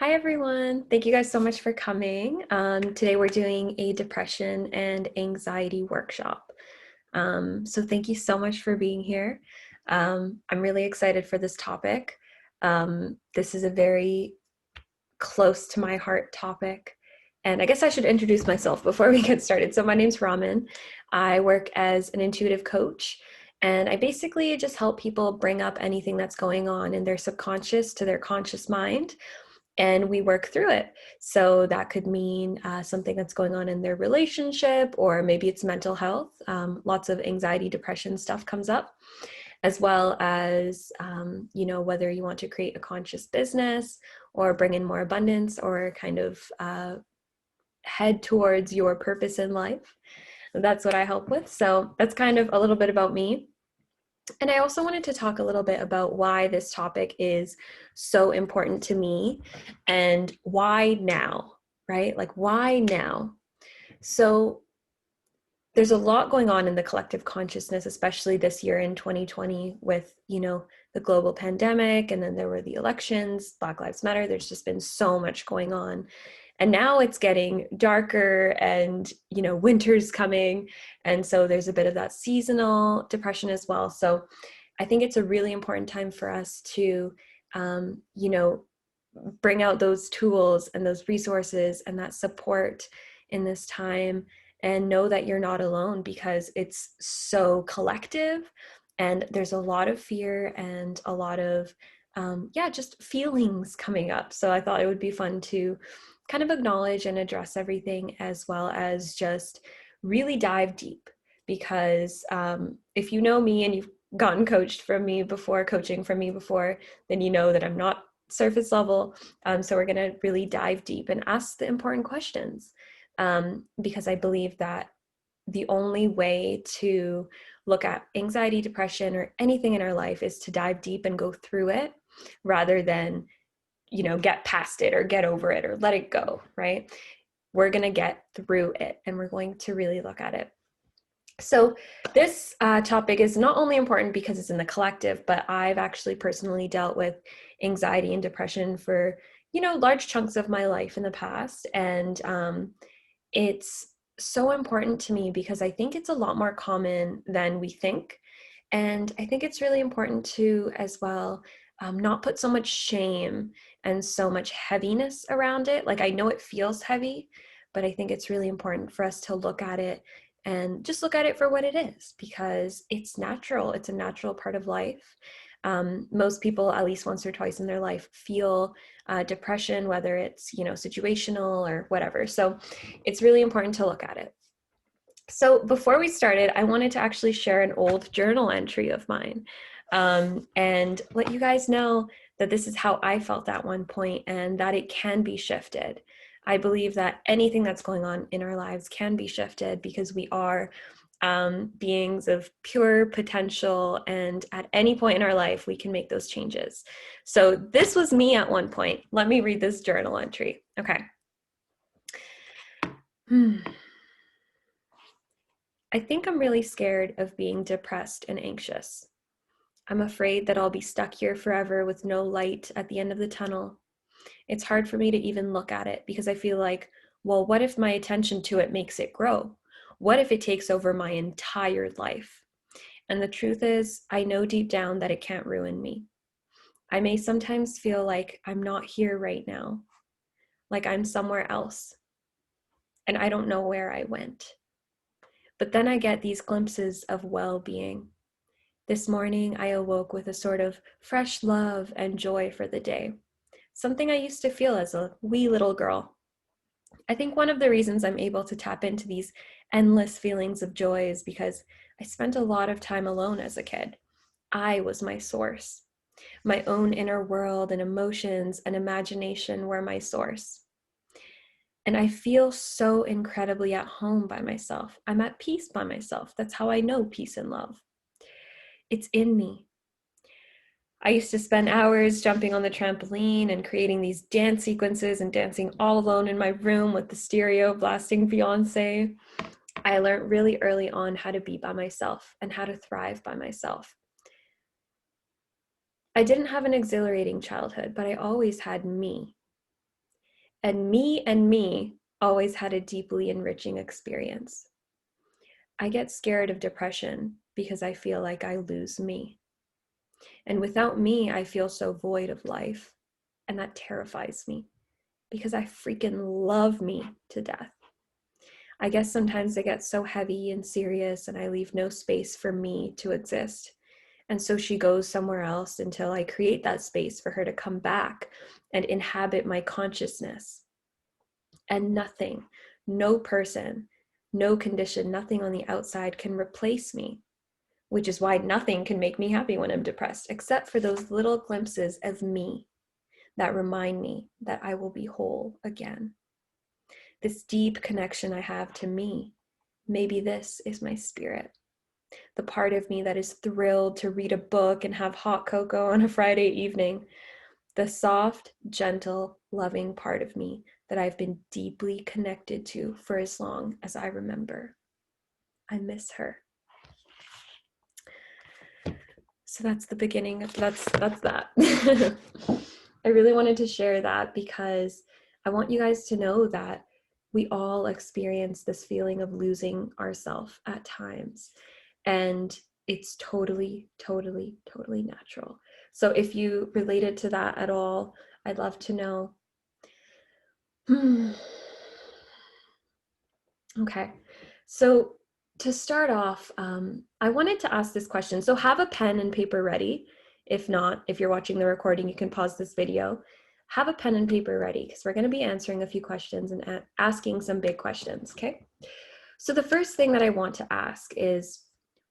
Hi, everyone. Thank you guys so much for coming. Today we're doing a depression and anxiety workshop. So thank you so much for being here. I'm really excited for this topic. This is a very close to my heart topic. And I guess I should introduce myself before we get started. So my name's Raman. I work as an intuitive coach, and I basically just help people bring up anything that's going on in their subconscious to their conscious mind, and we work through it. So that could mean something that's going on in their relationship, or maybe it's mental health. Lots of anxiety, depression stuff comes up, as well as, whether you want to create a conscious business or bring in more abundance or kind of head towards your purpose in life. That's what I help with. So that's kind of a little bit about me. And I also wanted to talk a little bit about why this topic is so important to me and why now, right? Like, why now? So, there's a lot going on in the collective consciousness, especially this year in 2020 with, the global pandemic, and then there were the elections, Black Lives Matter. There's just been so much going on. And now it's getting darker and, winter's coming. And so there's a bit of that seasonal depression as well. So I think it's a really important time for us to, bring out those tools and those resources and that support in this time, and know that you're not alone, because it's so collective and there's a lot of fear and a lot of just feelings coming up. So I thought it would be fun to kind of acknowledge and address everything, as well as just really dive deep, because if you know me and you've gotten coaching from me before, then you know that I'm not surface level. So we're going to really dive deep and ask the important questions, because I believe that the only way to look at anxiety, depression, or anything in our life is to dive deep and go through it, rather than, get past it or get over it or let it go, right? We're going to get through it, and we're going to really look at it. So this topic is not only important because it's in the collective, but I've actually personally dealt with anxiety and depression for, large chunks of my life in the past. And it's so important to me because I think it's a lot more common than we think. And I think it's really important to, as well, not put so much shame and so much heaviness around it. Like, I know it feels heavy, but I think it's really important for us to look at it and just look at it for what it is, because it's natural. It's a natural part of life. Most people, at least once or twice in their life, feel depression, whether it's, situational or whatever. So it's really important to look at it. So before we started, I wanted to actually share an old journal entry of mine, and let you guys know that this is how I felt at one point, and that it can be shifted. I believe that anything that's going on in our lives can be shifted, because we are beings of pure potential, and at any point in our life, we can make those changes. So this was me at one point. Let me read this journal entry. Okay. I think I'm really scared of being depressed and anxious. I'm afraid that I'll be stuck here forever with no light at the end of the tunnel. It's hard for me to even look at it, because I feel like, well, what if my attention to it makes it grow? What if it takes over my entire life? And the truth is, I know deep down that it can't ruin me. I may sometimes feel like I'm not here right now, like I'm somewhere else, and I don't know where I went. But then I get these glimpses of well-being. This morning, I awoke with a sort of fresh love and joy for the day, something I used to feel as a wee little girl. I think one of the reasons I'm able to tap into these endless feelings of joy is because I spent a lot of time alone as a kid. I was my source. My own inner world and emotions and imagination were my source. And I feel so incredibly at home by myself. I'm at peace by myself. That's how I know peace and love. It's in me. I used to spend hours jumping on the trampoline and creating these dance sequences and dancing all alone in my room with the stereo blasting Beyonce. I learned really early on how to be by myself and how to thrive by myself. I didn't have an exhilarating childhood, but I always had me. And me always had a deeply enriching experience. I get scared of depression because I feel like I lose me. And without me, I feel so void of life. And that terrifies me because I freaking love me to death. I guess sometimes I get so heavy and serious and I leave no space for me to exist. And so she goes somewhere else until I create that space for her to come back and inhabit my consciousness. And nothing, no person, no condition, nothing on the outside can replace me, which is why nothing can make me happy when I'm depressed, except for those little glimpses of me that remind me that I will be whole again. This deep connection I have to me, maybe this is my spirit. The part of me that is thrilled to read a book and have hot cocoa on a Friday evening. The soft, gentle, loving part of me that I've been deeply connected to for as long as I remember. I miss her. So that's the beginning of that's that. I really wanted to share that because I want you guys to know that we all experience this feeling of losing ourselves at times. And it's totally, totally, totally natural. So if you related to that at all, I'd love to know. Okay, so to start off, I wanted to ask this question. So have a pen and paper ready. If not, if you're watching the recording, you can pause this video. Have a pen and paper ready because we're going to be answering a few questions and asking some big questions, okay? So the first thing that I want to ask is,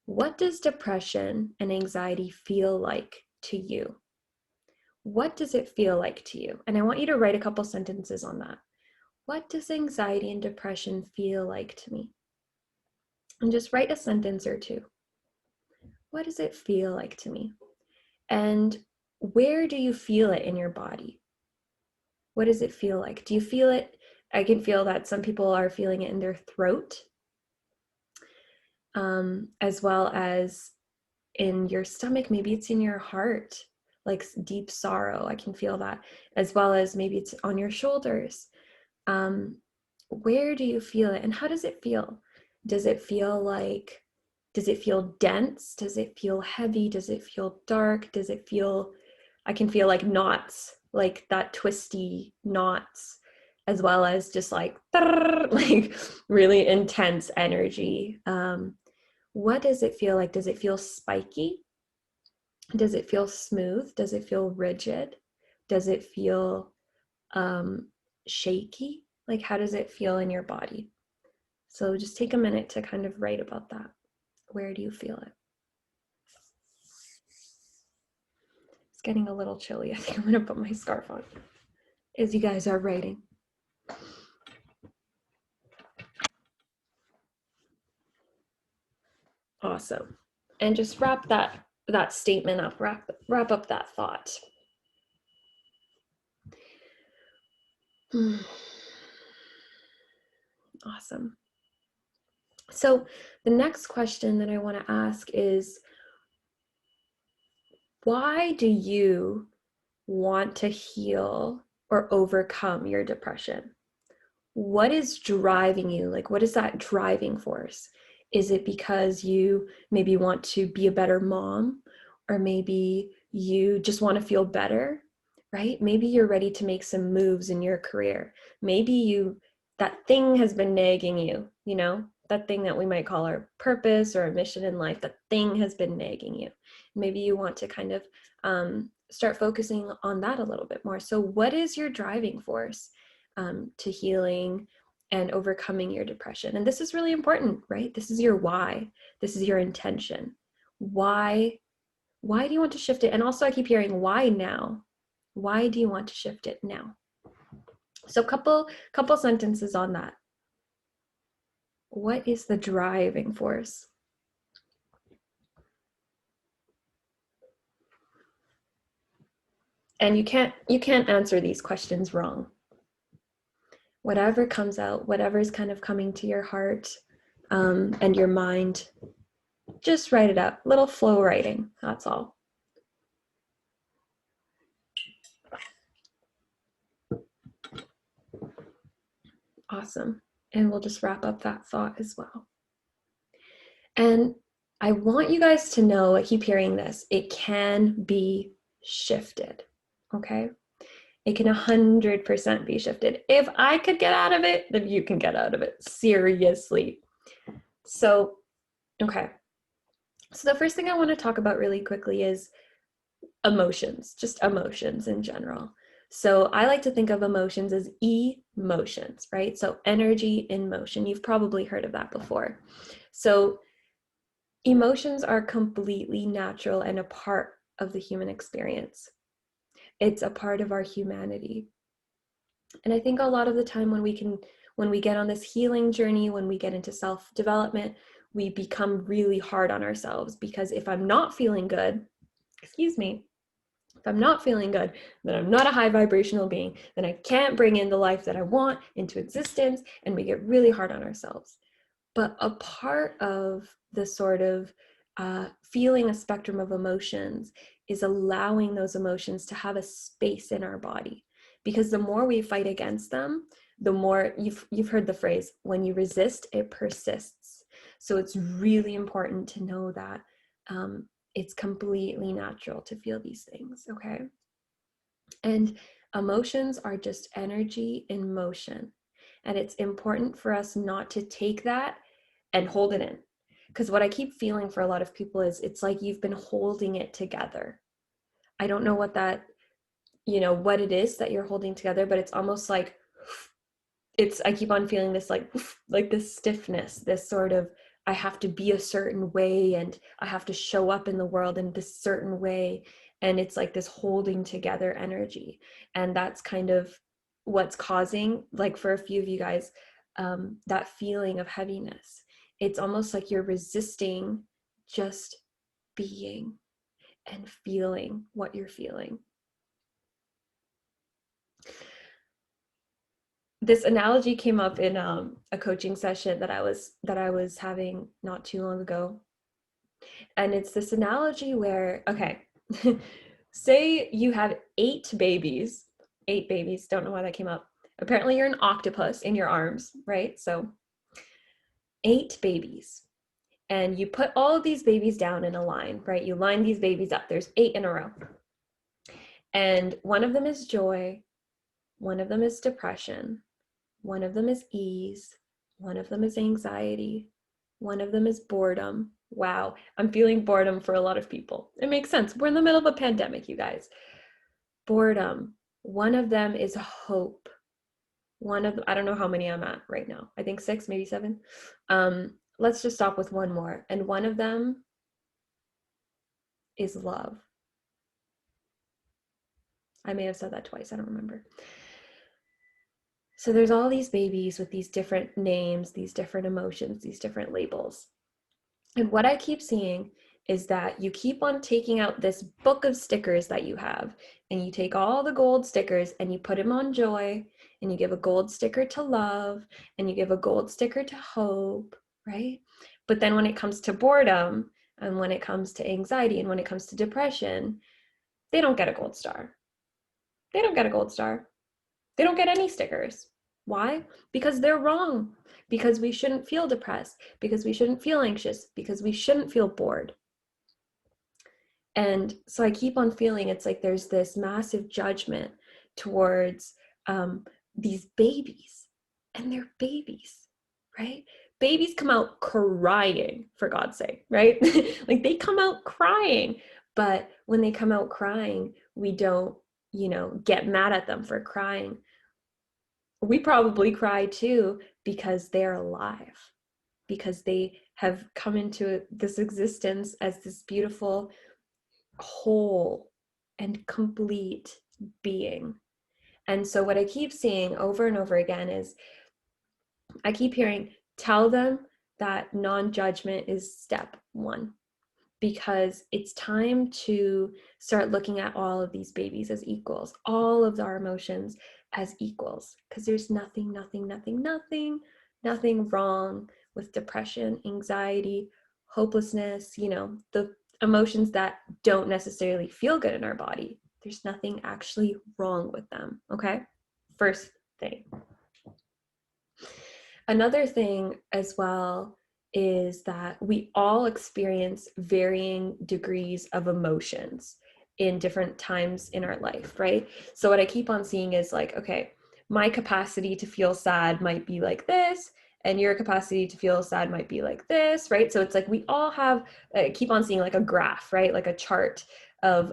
what does depression and anxiety feel like to you? What does it feel like to you? And I want you to write a couple sentences on that. What does anxiety and depression feel like to me? And just write a sentence or two. What does it feel like to me? And where do you feel it in your body? What does it feel like? Do you feel it? I can feel that some people are feeling it in their throat, as well as in your stomach. Maybe it's in your heart, like deep sorrow. I can feel that, as well as maybe it's on your shoulders. Where do you feel it and how does it feel? Does it feel dense? Does it feel heavy? Does it feel dark? Does it feel, I can feel like knots, like that twisty knots, as well as just like really intense energy. What does it feel like? Does it feel spiky? Does it feel smooth? Does it feel rigid? Does it feel shaky? Like, how does it feel in your body? So just take a minute to kind of write about that. Where do you feel it? It's getting a little chilly. I think I'm gonna put my scarf on as you guys are writing. Awesome. And just wrap that statement up, wrap up that thought. Awesome. So the next question that I want to ask is, why do you want to heal or overcome your depression? What is driving you? Like, what is that driving force? Is it because you maybe want to be a better mom, or maybe you just want to feel better, right? Maybe you're ready to make some moves in your career. Maybe that thing has been nagging you, that thing that we might call our purpose or a mission in life, that thing has been nagging you. Maybe you want to kind of start focusing on that a little bit more. So what is your driving force to healing and overcoming your depression? And this is really important, right? This is your why. This is your intention. Why do you want to shift it? And also I keep hearing, why now? Why do you want to shift it now? So couple sentences on that. What is the driving force? And you can't answer these questions wrong. Whatever comes out, whatever's kind of coming to your heart and your mind, just write it up. Little flow writing, that's all. Awesome. And we'll just wrap up that thought as well. And I want you guys to know, I keep hearing this, it can be shifted. Okay? It can 100% be shifted. If I could get out of it, then you can get out of it. Seriously. So, okay. So the first thing I want to talk about really quickly is emotions, just emotions in general. So I like to think of emotions as emotions, right? So energy in motion. You've probably heard of that before. So emotions are completely natural and a part of the human experience. It's a part of our humanity. And I think a lot of the time when we get on this healing journey, when we get into self-development, we become really hard on ourselves, because if I'm not feeling good, excuse me, if I'm not feeling good, then I'm not a high vibrational being, then I can't bring in the life that I want into existence, and we get really hard on ourselves. But a part of the sort of feeling a spectrum of emotions is allowing those emotions to have a space in our body. Because the more we fight against them, the more you've heard the phrase, when you resist, it persists. So it's really important to know that it's completely natural to feel these things, okay? And emotions are just energy in motion. And it's important for us not to take that and hold it in. Because what I keep feeling for a lot of people is it's like you've been holding it together. I don't know what that, what it is that you're holding together, but it's almost like I keep on feeling this like this stiffness, this sort of, I have to be a certain way and I have to show up in the world in this certain way. And it's like this holding together energy. And that's kind of what's causing, like for a few of you guys, that feeling of heaviness. It's almost like you're resisting just being and feeling what you're feeling. This analogy came up in a coaching session that I was having not too long ago. And it's this analogy where, okay, say you have eight babies, don't know why that came up. Apparently you're an octopus in your arms, right? So 8 babies. And you put all of these babies down in a line, right? You line these babies up. There's 8 in a row. And one of them is joy, one of them is depression, one of them is ease, one of them is anxiety, one of them is boredom. Wow, I'm feeling boredom for a lot of people. It makes sense. We're in the middle of a pandemic, you guys. Boredom. One of them is hope. I don't know how many I'm at right now. I think 6, maybe 7. Let's just stop with one more. And one of them is love. I may have said that twice. I don't remember. So there's all these babies with these different names, these different emotions, these different labels. And what I keep seeing is that you keep on taking out this book of stickers that you have, and you take all the gold stickers and you put them on joy, and you give a gold sticker to love, and you give a gold sticker to hope, right? But then when it comes to boredom, and when it comes to anxiety, and when it comes to depression, they don't get a gold star. They don't get a gold star. They don't get any stickers. Why? Because they're wrong. Because we shouldn't feel depressed. Because we shouldn't feel anxious. Because we shouldn't feel bored. And so I keep on feeling it's like there's this massive judgment towards these babies. And they're babies, right? Babies come out crying, for God's sake, right? Like they come out crying. But when they come out crying, we don't, get mad at them for crying. We probably cry too because they're alive, because they have come into this existence as this beautiful, whole, and complete being. And so what I keep seeing over and over again is I keep hearing, tell them that non-judgment is step 1. Because it's time to start looking at all of these babies as equals, all of our emotions as equals, because there's nothing wrong with depression, anxiety, hopelessness, the emotions that don't necessarily feel good in our body. There's nothing actually wrong with them, okay? First thing. Another thing as well is that we all experience varying degrees of emotions in different times in our life, right? So what I keep on seeing is like, okay, my capacity to feel sad might be like this, and your capacity to feel sad might be like this, right? So it's like we all have, keep on seeing like a graph, right? Like a chart of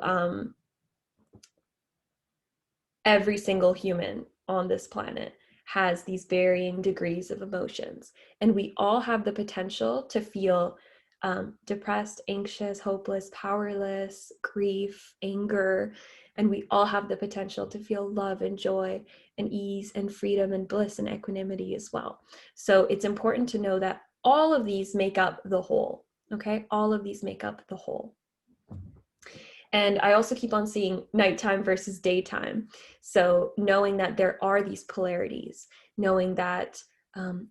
every single human on this planet has these varying degrees of emotions. And we all have the potential to feel depressed, anxious, hopeless, powerless, grief, anger. And we all have the potential to feel love and joy and ease and freedom and bliss and equanimity as well. So it's important to know that all of these make up the whole. Okay, all of these make up the whole. And I also keep on seeing nighttime versus daytime. So knowing that there are these polarities, knowing that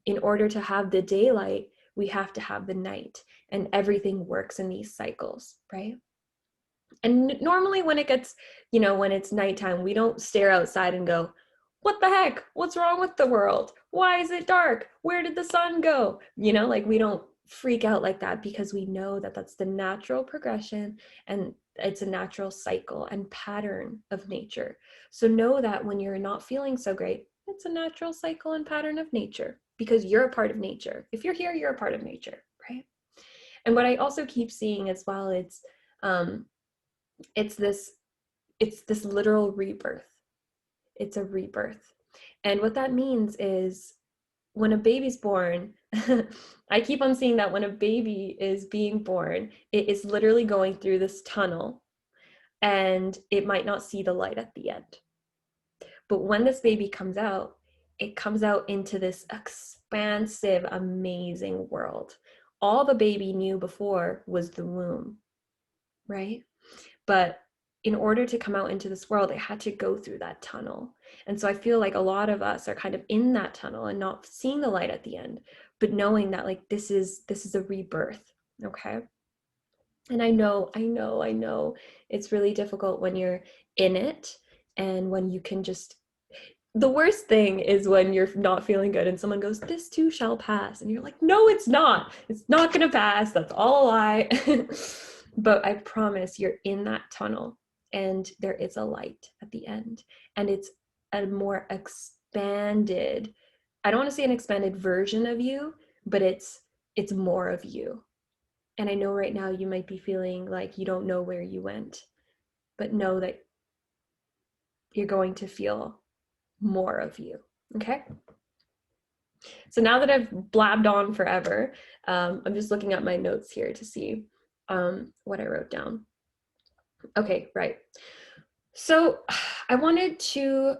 in order to have the daylight, we have to have the night, and everything works in these cycles, right? And normally when it gets, when it's nighttime, we don't stare outside and go, what the heck? What's wrong with the world? Why is it dark? Where did the sun go? Like we don't freak out like that, because we know that that's the natural progression, and it's a natural cycle and pattern of nature. So know that when you're not feeling so great, it's a natural cycle and pattern of nature, because you're a part of nature. If you're here, you're a part of nature, right? And what I also keep seeing as well, um, it's this literal rebirth. It's a rebirth. And what that means is when a baby's born, I keep on seeing that when a baby is being born, it is literally going through this tunnel, and it might not see the light at the end. But when this baby comes out, it comes out into this expansive, amazing world. All the baby knew before was the womb, right? But in order to come out into this world, it had to go through that tunnel. And so I feel like a lot of us are kind of in that tunnel and not seeing the light at the end, but knowing that like this is a rebirth. Okay. And I know it's really difficult when you're in it, and when you can just, the worst thing is when you're not feeling good and someone goes, this too shall pass. And you're like, no, it's not. It's not going to pass. That's all a lie. But I promise you're in that tunnel, and there is a light at the end. And it's a more expanded, I don't want to say an expanded version of you, but it's more of you. And I know right now you might be feeling like you don't know where you went, but know that you're going to feel more of you. Okay. So now that I've blabbed on forever, I'm just looking at my notes here to see what I wrote down. Okay, right. So I wanted to,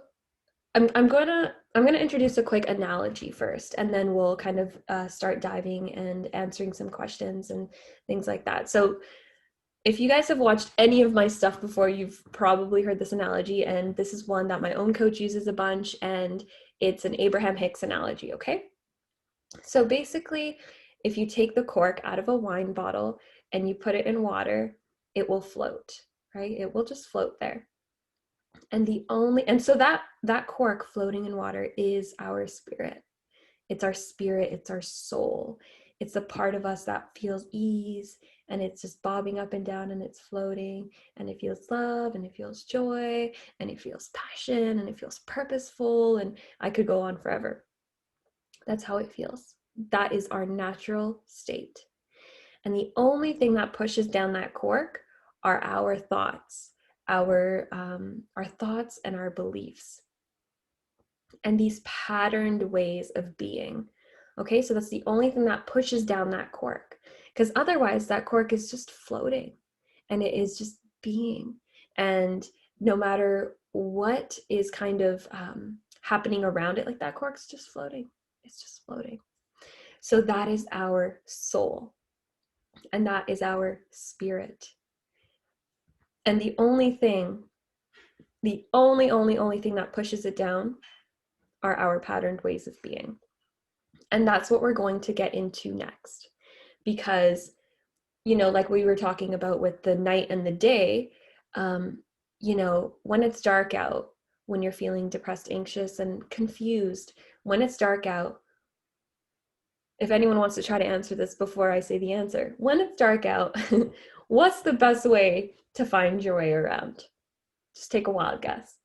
I'm gonna introduce a quick analogy first, and then we'll kind of start diving and answering some questions and things like that. So if you guys have watched any of my stuff before, you've probably heard this analogy, and this is one that my own coach uses a bunch, and it's an Abraham Hicks analogy, okay? So basically, if you take the cork out of a wine bottle and you put it in water, it will float, right? It will just float there. And so that cork floating in water is our spirit. It's our spirit, it's our soul. It's the part of us that feels ease, and it's just bobbing up and down, and it's floating, and it feels love, and it feels joy, and it feels passion, and it feels purposeful, and I could go on forever. That's how it feels. That is our natural state. And the only thing that pushes down that cork are our thoughts, our thoughts and our beliefs, and these patterned ways of being. Okay, so that's the only thing that pushes down that cork, because otherwise that cork is just floating, and it is just being. And no matter what is kind of happening around it, like that cork's just floating. It's just floating. So that is our soul, and that is our spirit. And the only thing, the only thing that pushes it down are our patterned ways of being. And that's what we're going to get into next. Because, like we were talking about with the night and the day, when it's dark out, when you're feeling depressed, anxious, and confused, when it's dark out, if anyone wants to try to answer this before I say the answer, when it's dark out, what's the best way to find your way around? Just take a wild guess.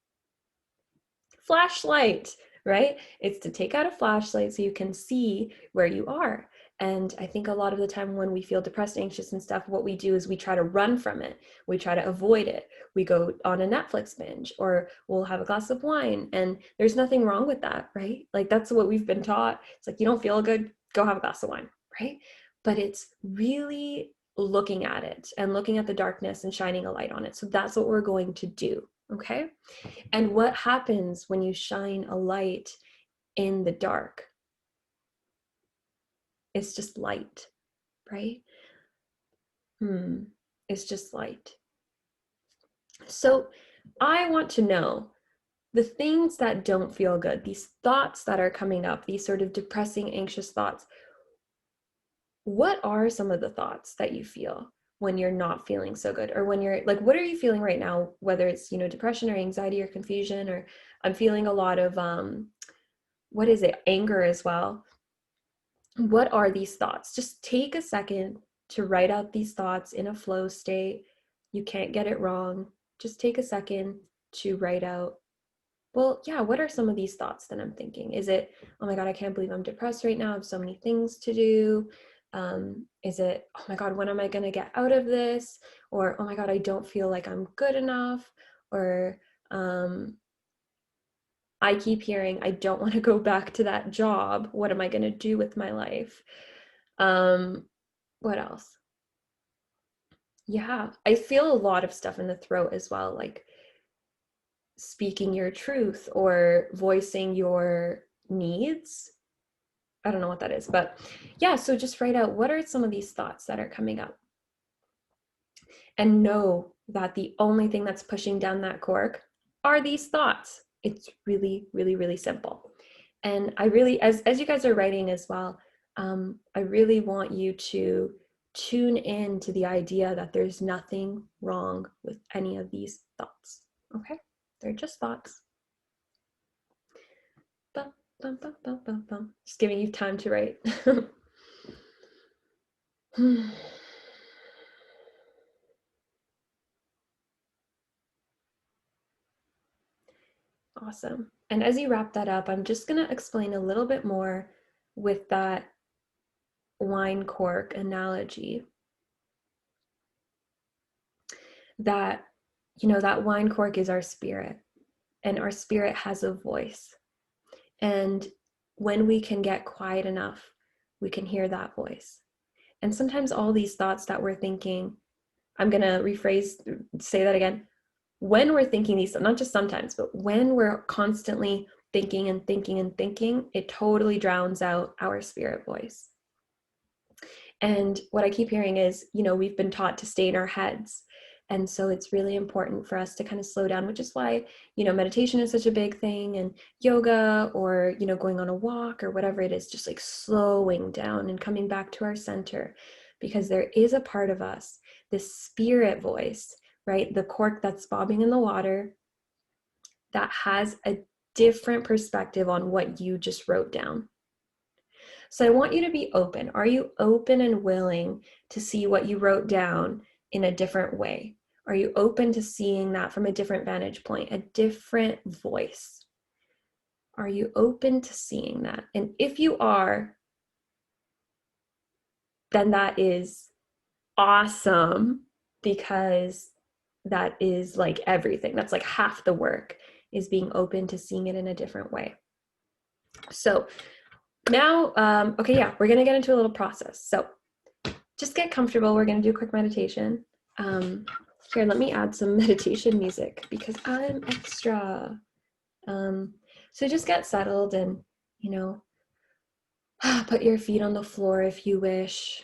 Flashlight, right? It's to take out a flashlight so you can see where you are. And I think a lot of the time when we feel depressed, anxious, and stuff, what we do is we try to run from it. We try to avoid it. We go on a Netflix binge, or we'll have a glass of wine. And there's nothing wrong with that, right? Like, that's what we've been taught. It's like, you don't feel good, go have a glass of wine, right? But it's really looking at it and looking at the darkness and shining a light on it. So that's what we're going to do, okay? And what happens when you shine a light in the dark? It's just light, right? It's just light. So I want to know the things that don't feel good, these thoughts that are coming up, these sort of depressing, anxious thoughts. What are some of the thoughts that you feel when you're not feeling so good, or when you're like, what are you feeling right now, whether it's, depression or anxiety or confusion, or I'm feeling a lot of what is it, anger as well. What are these thoughts? Just take a second to write out these thoughts in a flow state. You can't get it wrong. Just take a second to write out, well, yeah, what are some of these thoughts that I'm thinking? Is it, oh my God, I can't believe I'm depressed right now, I have so many things to do? Is it, oh my God, when am I going to get out of this? Or, oh my God, I don't feel like I'm good enough? Or I keep hearing, I don't want to go back to that job. What am I going to do with my life? What else? Yeah, I feel a lot of stuff in the throat as well, like speaking your truth or voicing your needs. I don't know what that is, but yeah, so just write out, what are some of these thoughts that are coming up? And know that the only thing that's pushing down that cork are these thoughts. It's really, really, really simple. And I really, as you guys are writing as well, I really want you to tune in to the idea that there's nothing wrong with any of these thoughts. Okay? They're just thoughts. Bum, bum, bum, bum, bum, bum. Just giving you time to write. Awesome. And as you wrap that up, I'm just going to explain a little bit more with that wine cork analogy. That, that wine cork is our spirit, and our spirit has a voice. And when we can get quiet enough, we can hear that voice. And sometimes all these thoughts that we're thinking, I'm going to say that again. When we're thinking these, not just sometimes, but when we're constantly thinking and thinking and thinking, it totally drowns out our spirit voice. And what I keep hearing is, we've been taught to stay in our heads. And so it's really important for us to kind of slow down, which is why, meditation is such a big thing, and yoga, or, going on a walk or whatever it is, just like slowing down and coming back to our center, because there is a part of us, this spirit voice, right? The cork that's bobbing in the water, that has a different perspective on what you just wrote down. So I want you to be open. Are you open and willing to see what you wrote down in a different way? Are you open to seeing that from a different vantage point, a different voice? Are you open to seeing that? And if you are, then that is awesome, because that is like everything. That's like half the work, is being open to seeing it in a different way. So now, okay, yeah, we're gonna get into a little process. So just get comfortable. We're gonna do a quick meditation. Here, let me add some meditation music because I'm extra. So just get settled and, put your feet on the floor if you wish,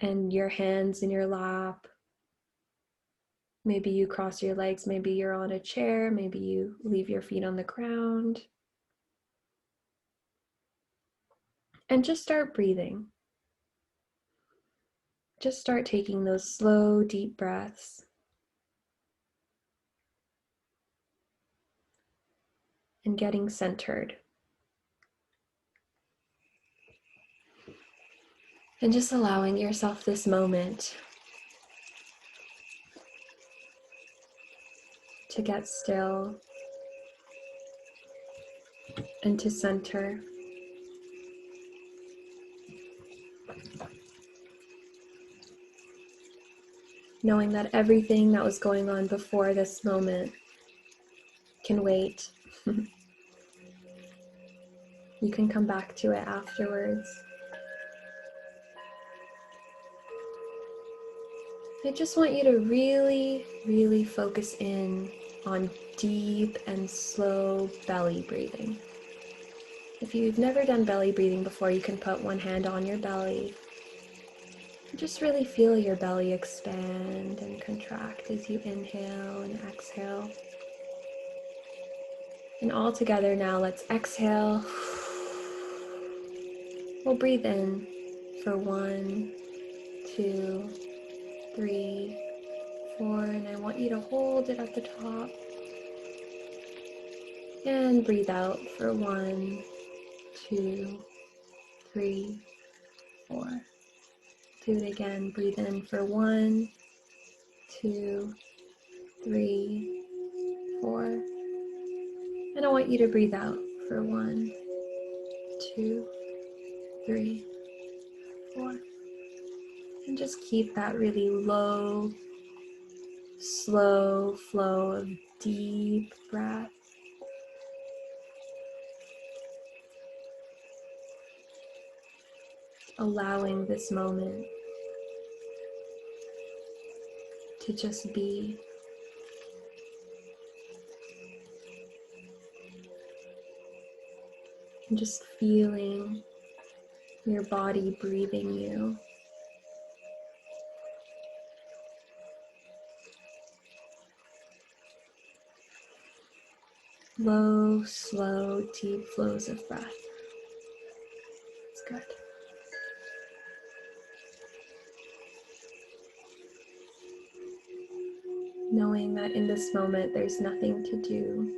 and your hands in your lap. Maybe you cross your legs, maybe you're on a chair, maybe you leave your feet on the ground. And just start breathing. Just start taking those slow, deep breaths. And getting centered. And just allowing yourself this moment to get still and to center. Knowing that everything that was going on before this moment can wait. You can come back to it afterwards. I just want you to really, really focus in on deep and slow belly breathing. If you've never done belly breathing before, you can put one hand on your belly. Just really feel your belly expand and contract as you inhale and exhale. And all together now, let's exhale. We'll breathe in for 1, 2, 3, 4, and I want you to hold it at the top. And breathe out for 1, 2, 3, 4. Do it again. Breathe in for 1, 2, 3, 4. And I want you to breathe out for 1, 2, 3, 4. And just keep that really low, slow flow of deep breath. Allowing this moment to just be. And just feeling your body breathing you. Low, slow, deep flows of breath. It's good. Knowing that in this moment there's nothing to do.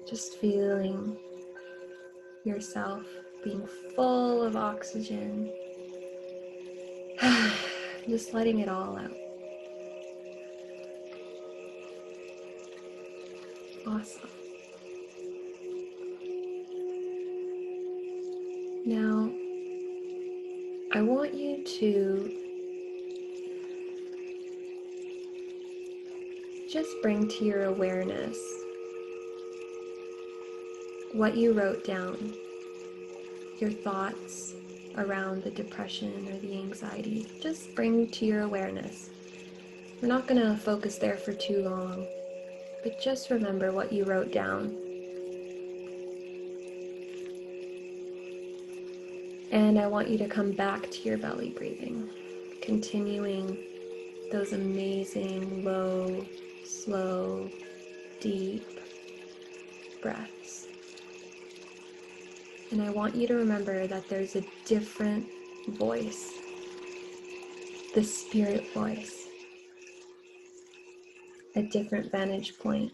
Just feeling yourself being full of oxygen. Just letting it all out. Awesome. Now, I want you to just bring to your awareness what you wrote down, your thoughts around the depression or the anxiety. Just bring to your awareness. We're not going to focus there for too long, but just remember what you wrote down. And I want you to come back to your belly breathing, continuing those amazing low, slow, deep breaths. And I want you to remember that there's a different voice, the spirit voice, a different vantage point,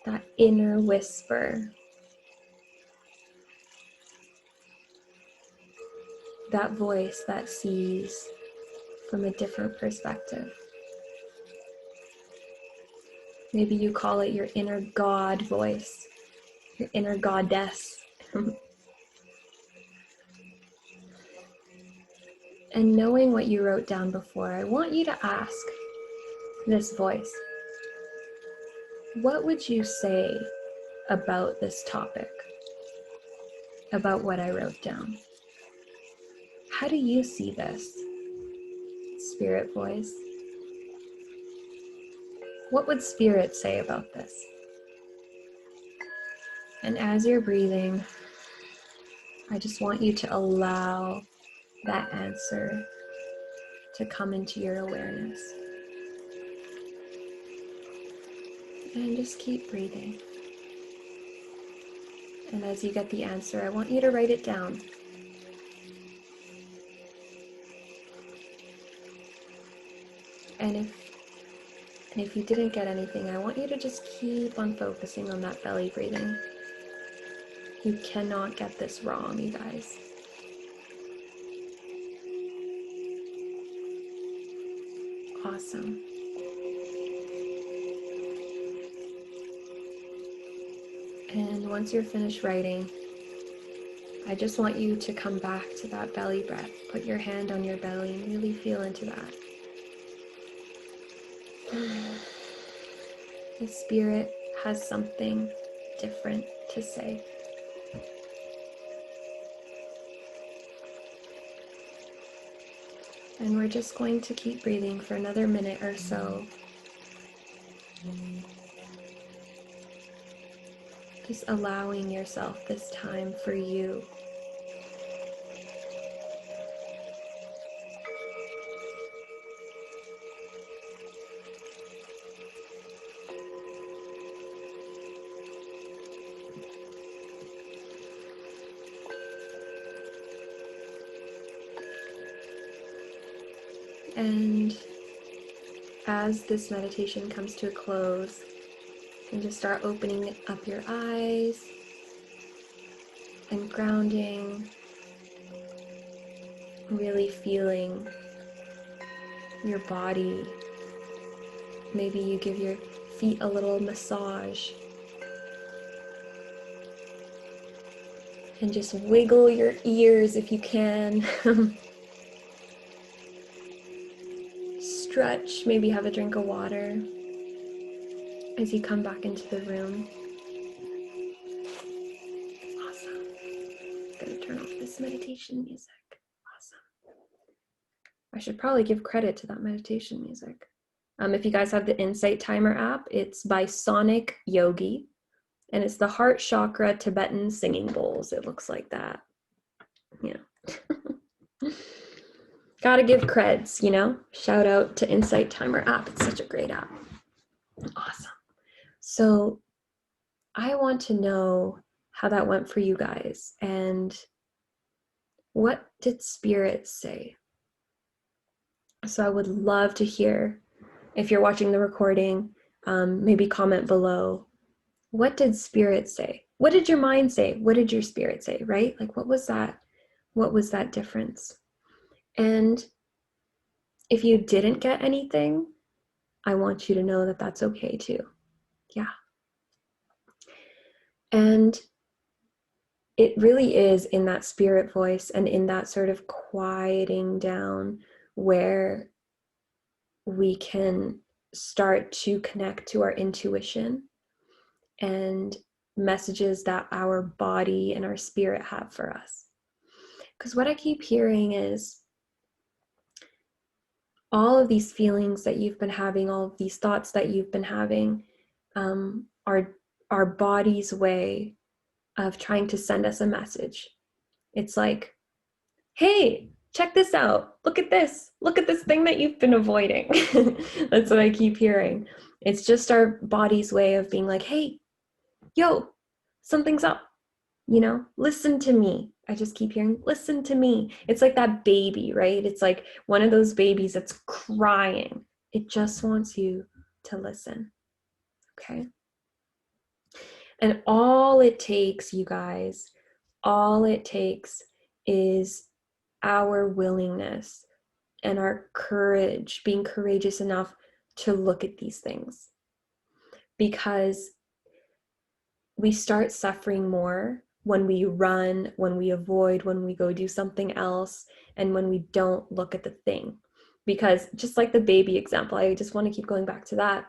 that inner whisper, that voice that sees from a different perspective. Maybe you call it your inner God voice, your inner goddess. And knowing what you wrote down before, I want you to ask this voice, what would you say about this topic, about what I wrote down? How do you see this, spirit voice? What would spirit say about this? And as you're breathing, I just want you to allow that answer to come into your awareness. And just keep breathing. And as you get the answer, I want you to write it down. And if And if you didn't get anything, I want you to just keep on focusing on that belly breathing. You cannot get this wrong, you guys. Awesome. And once you're finished writing, I just want you to come back to that belly breath. Put your hand on your belly and really feel into that. The spirit has something different to say. And we're just going to keep breathing for another minute or so. Just allowing yourself this time for you. And as this meditation comes to a close, you can just start opening up your eyes and grounding, really feeling your body. Maybe you give your feet a little massage and just wiggle your ears if you can. Stretch, maybe have a drink of water as you come back into the room. Awesome. I'm gonna turn off this meditation music. Awesome. I should probably give credit to that meditation music. If you guys have the Insight Timer app, it's by Sonic Yogi, and it's the Heart Chakra Tibetan Singing Bowls. It looks like that. Yeah. Gotta give creds, you know? Shout out to Insight Timer app. It's such a great app. Awesome. So I want to know how that went for you guys, and what did Spirit say? So I would love to hear, if you're watching the recording, maybe comment below. What did Spirit say? What did your mind say? What did your spirit say, right? Like, what was that? What was that difference? And if you didn't get anything, I want you to know that that's okay too. Yeah. And it really is in that spirit voice and in that sort of quieting down where we can start to connect to our intuition and messages that our body and our spirit have for us. Because what I keep hearing is all of these feelings that you've been having, all of these thoughts that you've been having, are our body's way of trying to send us a message. It's like, hey, check this out. Look at this. Look at this thing that you've been avoiding. That's what I keep hearing. It's just our body's way of being like, hey, yo, something's up. You know, listen to me. I just keep hearing, listen to me. It's like that baby, right? It's like one of those babies that's crying. It just wants you to listen. Okay. And all it takes, you guys, all it takes is our willingness and our courage, being courageous enough to look at these things. Because we start suffering more when we run, when we avoid, when we go do something else, and when we don't look at the thing. Because just like the baby example, I just want to keep going back to that.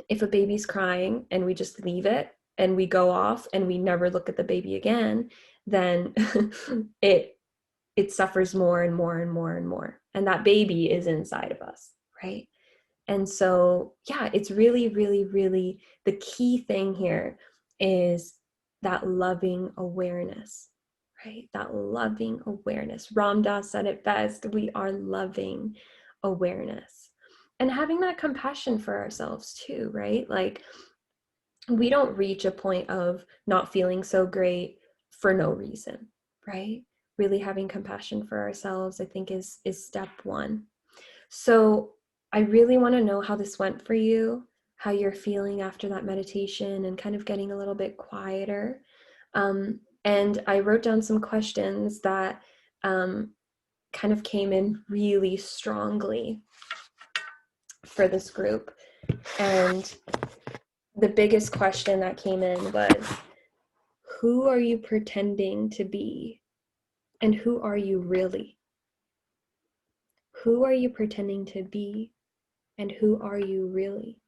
If a baby's crying and we just leave it and we go off and we never look at the baby again, then it suffers more and more and more and more. And that baby is inside of us, right? And so, yeah, it's really, really, really, the key thing here is that loving awareness, right? That loving awareness. Ram Dass said it best, we are loving awareness. And having that compassion for ourselves too, right? Like, we don't reach a point of not feeling so great for no reason, right? Really having compassion for ourselves, I think, is step one. So I really want to know how this went for you, how you're feeling after that meditation and kind of getting a little bit quieter. And I wrote down some questions that kind of came in really strongly for this group. And the biggest question that came in was, who are you pretending to be? And who are you really? Who are you pretending to be? And who are you really?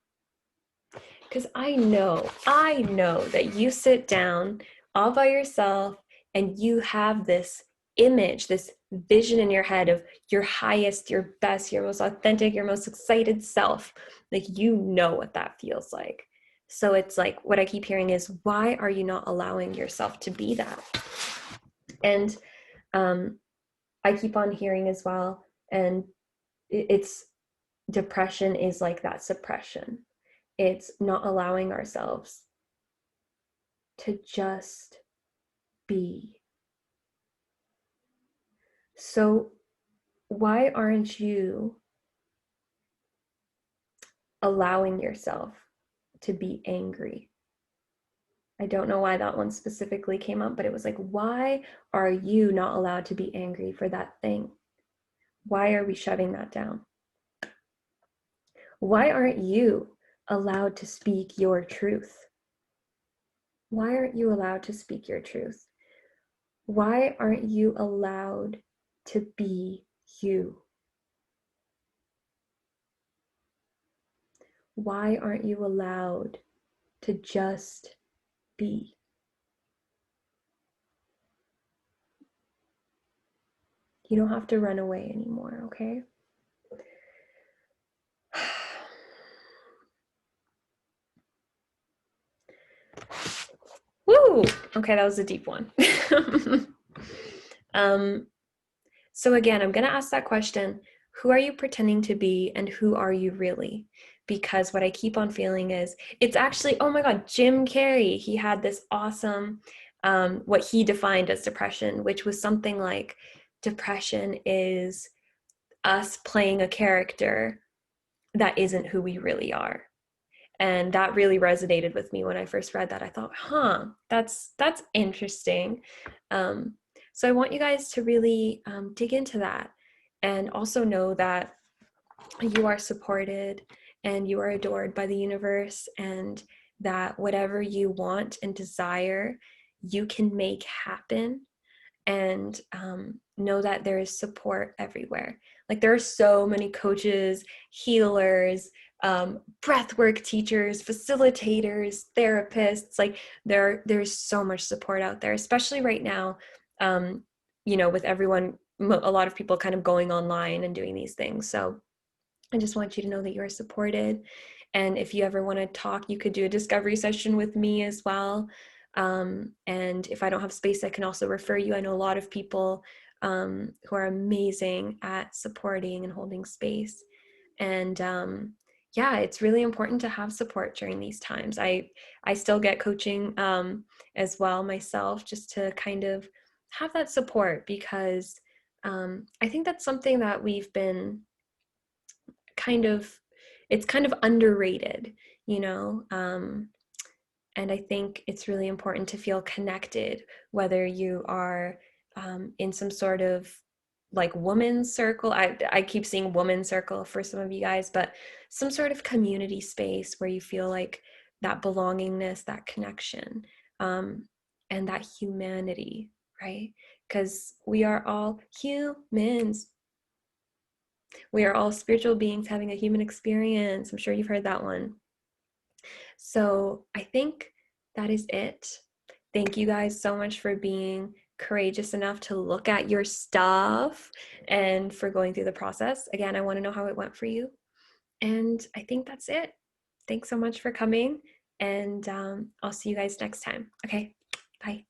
Because I know that you sit down all by yourself and you have this image, this vision in your head of your highest, your best, your most authentic, your most excited self. Like, you know what that feels like. So it's like, what I keep hearing is, why are you not allowing yourself to be that? And I keep on hearing as well, and it's depression is like that suppression. It's not allowing ourselves to just be. So, why aren't you allowing yourself to be angry? I don't know why that one specifically came up, but it was like, why are you not allowed to be angry for that thing? Why are we shutting that down? Why aren't you allowed to speak your truth? Why aren't you allowed to speak your truth? Why aren't you allowed to be you? Why aren't you allowed to just be? You don't have to run away anymore, okay? Woo! Okay, that was a deep one. So again, I'm going to ask that question, who are you pretending to be and who are you really? Because what I keep on feeling is, it's actually, oh my God, Jim Carrey, he had this awesome, what he defined as depression, which was something like, depression is us playing a character that isn't who we really are. And that really resonated with me when I first read that. I thought, that's interesting. So I want you guys to really dig into that, and also know that you are supported and you are adored by the universe, and that whatever you want and desire, you can make happen. And know that there is support everywhere. Like, there are so many coaches, healers, breathwork teachers, facilitators, therapists. Like, there's so much support out there, especially right now. With everyone, a lot of people kind of going online and doing these things. So I just want you to know that you are supported. And if you ever want to talk, you could do a discovery session with me as well. And if I don't have space, I can also refer you. I know a lot of people who are amazing at supporting and holding space. And yeah, it's really important to have support during these times. I still get coaching as well myself, just to kind of have that support, because I think that's something that we've been it's kind of underrated, you know. And I think it's really important to feel connected, whether you are in some sort of like woman's circle. I keep seeing woman's circle for some of you guys, but some sort of community space where you feel like that belongingness, that connection, and that humanity, right? Because we are all humans. We are all spiritual beings having a human experience. I'm sure you've heard that one. So I think that is it. Thank you guys so much for being courageous enough to look at your stuff and for going through the process. Again, I want to know how it went for you. And I think that's it. Thanks so much for coming. And I'll see you guys next time. Okay, bye.